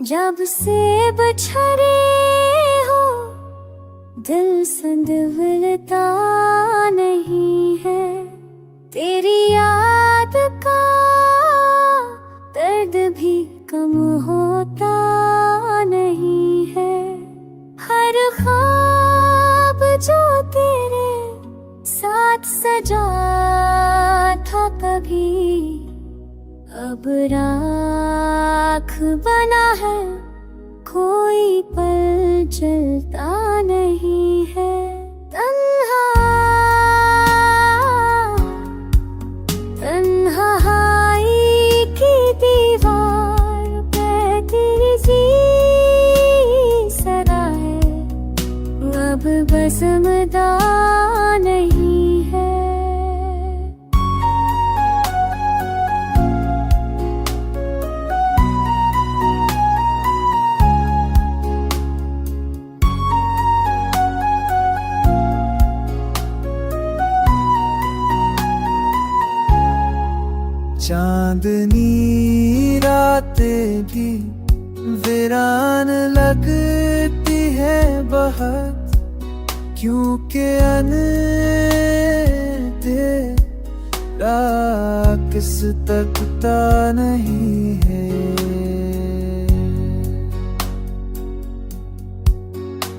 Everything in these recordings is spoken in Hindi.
जब से बछड़े हो दिल संदवलता नहीं है, तेरी याद का दर्द भी कम होता नहीं है। हर ख्वाब जो तेरे साथ सजा था कभी अब राख बना है, कोई पल चलता नहीं है। तन्हाई की दीवार पे तेरी सी सदा है, अब बस मदा नहीं है। चांदनी रातें भी वीरान लगती है बहुत, क्योंकि तेरा किस तकता नहीं है।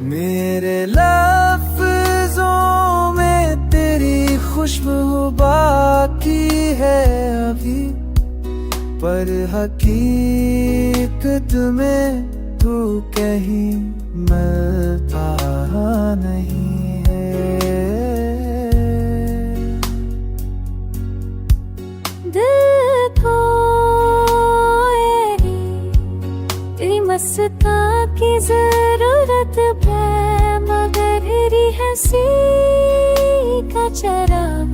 मेरे लफ्जों में तेरी खुशबू बाकी है अभी, पर हकीकत में तू कहीं मिलता नहीं है। दिल को तेरी मस्ता की जरूरत है, मगर तेरी हंसी का चराग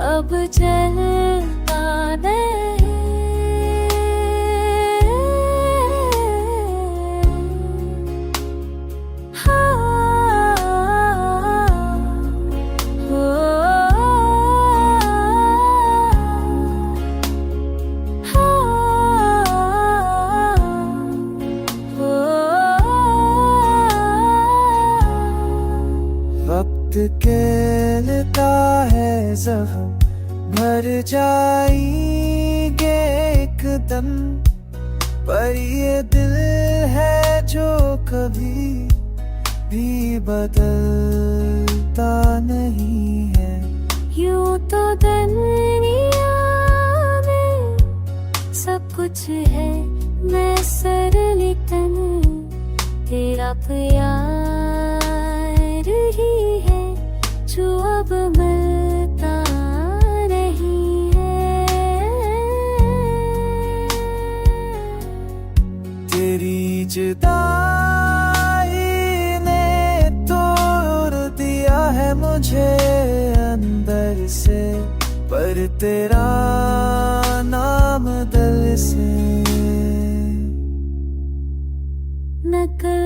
अब जलता नहीं। वक्त कहता है जख्म भर जाएंगे एक दम, पर ये दिल है जो कभी भी बदलता नहीं है। यूं तो दुनिया में सब कुछ है, मैं सरली तन तेरा प्यार ही है जो अब मिलता नहीं है। तेरी जुदाई ने तोड़ दिया है मुझे अंदर से, पर तेरा नाम दिल से नकल